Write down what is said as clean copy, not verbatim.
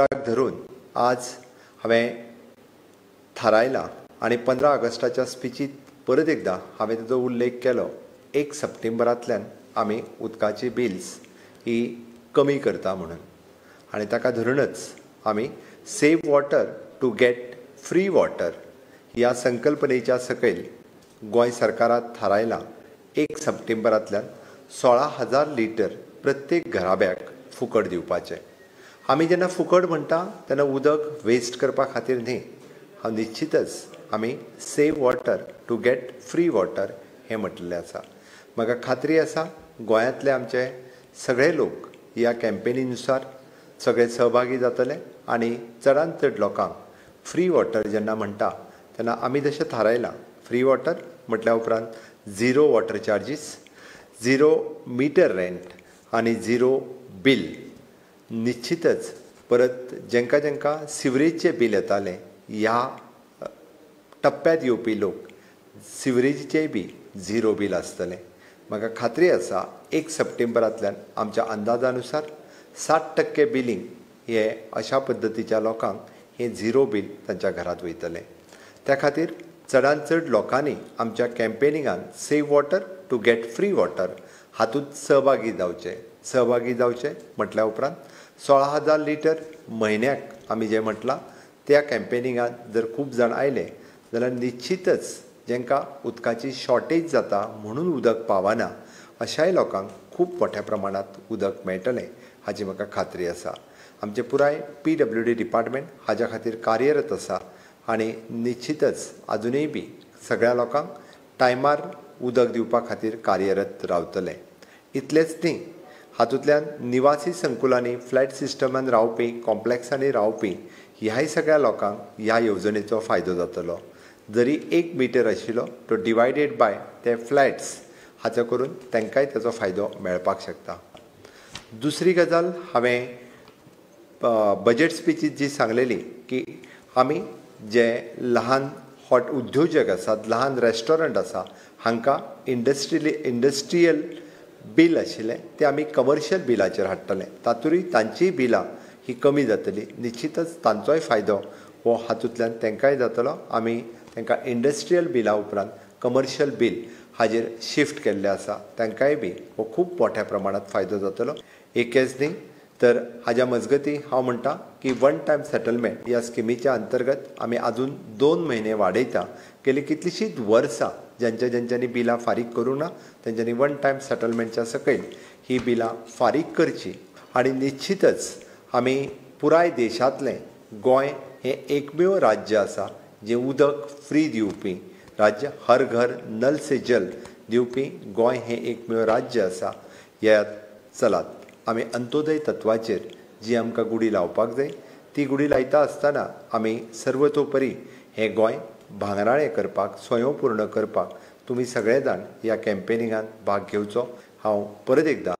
दिसाक धरून आज हांवें थारायला आणि 15 ऑगस्टाच्या स्पिचीत परत एकदा हांवें ताचो उल्लेख केलो 1 सप्टेंबरांतल्यान आमी उदकाची बिल्स ही कमी करता म्हणून आनी ताका धरूनच आमी save water to get free water ह्या संकल्पनेच्या सकयल गोंय सरकारान थारायला 1 सप्टेंबरांतल्यान 16,000 लिटर प्रत्येक घराब्याक फुकट दिवपाचें। आमी जेन्ना फुकट म्हणटा तेन्ना उदक वेस्ट करपा खातीर न्ही, हांव निश्चितच आमी save water to get free water हें म्हटलेलें आसा। म्हाका खात्री आसा गोंयांतले आमचे सगळे लोक ह्या कॅम्पेनीनुसार सगळे सहभागी जातले आनी चडांत चड लोकांक फ्री वॉटर जेन्ना म्हणटा तेन्ना आमी जशें थारायलां फ्री वॉटर म्हटल्या उपरांत zero water charges, zero meter rent आनी झिरो बिल। निश्चितच परत जेंकां जेंकां सिवरेजचें बील येतालें ह्या टप्प्यात येवपी लोक सिवरेजीचेंय बी झिरो बील आसतलें। म्हाका खात्री आसा 1 सप्टेंबरांतल्यान आमच्या अंदाजानुसार 60% बिलींग हे अशा पद्दतीच्या लोकांक हे झिरो बील तांच्या घरांत वयतलें। त्या खातीर चडांत चड लोकांनी आमच्या कॅम्पेनिंगान save water to get free water हातूंत सहभागी जावचे म्हटल्या उपरांत 16,000 लिटर म्हयन्याक आमी जें म्हटलां त्या कॅम्पेनिंगांत जर खूब जाण आयले जाल्यार निश्चितच जेंकां उदकाची शॉर्टेज जाता म्हणून उदक पावना अशाय लोकांक खूब मोठ्या प्रमाणांत उदक मेळटलें हाची म्हाका खात्री आसा। आमचे पुराय PWD डिपार्टमेंट हाच्या खातीर कार्यरत आसा आनी निश्चितच आजुनूय बी सगळ्या लोकांक टायमार उदक दिवपा खातीर कार्यरत रावतले। इतलेंच न्ही, हातूंतल्यान निवासी संकुलांनी फ्लॅट सिस्टमान रावपी कॉम्प्लेक्सांनी रावपी ह्याय सगळ्या लोकांक ह्या येवजणेचो फायदो जातलो। जरी 1 मिटर आशिल्लो तो डिवायडेड बाय ते फ्लॅट्स हाचो करून तांकांय ताचो फायदो मेळपाक शकता। दुसरी गजाल हांवें बजेट स्पिचीत जी सांगलेली की आमी जे ल्हान उद्योजक आसात, ल्हान रेस्टॉरंट आसा हांकां इंडस्ट्रियल बील आशिल्लें तें आमी कमर्शियल बिलाचेर हाडटले, तातूंतय तांचीय बिलां ही कमी जातली। निश्चितच तांचोय फायदो हो हातूंतल्यान तांकांय जातलो। आमी तांकां इंडस्ट्रियल बिला उपरांत कमर्शियल बील हाजेर शिफ्ट केल्लें आसा, तांकांय बी हो खूब मोठ्या प्रमाणांत फायदो जातलो। एकेच न्ही तर हाज्या मजगती हांव म्हणटा की वन टायम सेटलमेंट ह्या स्किमीच्या अंतर्गत आमी आजून 2 म्हयने वाडयता। गेली कितलींशींच वर्सां ज्यांच्यांनी बिलां फारीक करूं ना तेंच्यांनी वन टायम सेटलमेंटच्या सकयल ही बिलां फारीक करची आनी निश्चितच आमी पुराय देशांतलें गोंय हें एकमेव राज्य आसा जें उदक फ्री दिवपी राज्य, हर घर नल से जल दिवपी गोंय हें एकमेव राज्य आसा। ह्या चलात आमी अंत्योदय तत्वाचेर जी आमकां गुडी लावपाक जाय ती गुडी लायता आसतना आमी सर्वतोपरी हें गोंय भांगराळें करपाक, स्वयंपूर्ण करपाक तुमी सगळे जाण ह्या कॅम्पेनिंगांत भाग घेवचो हांव परत एकदां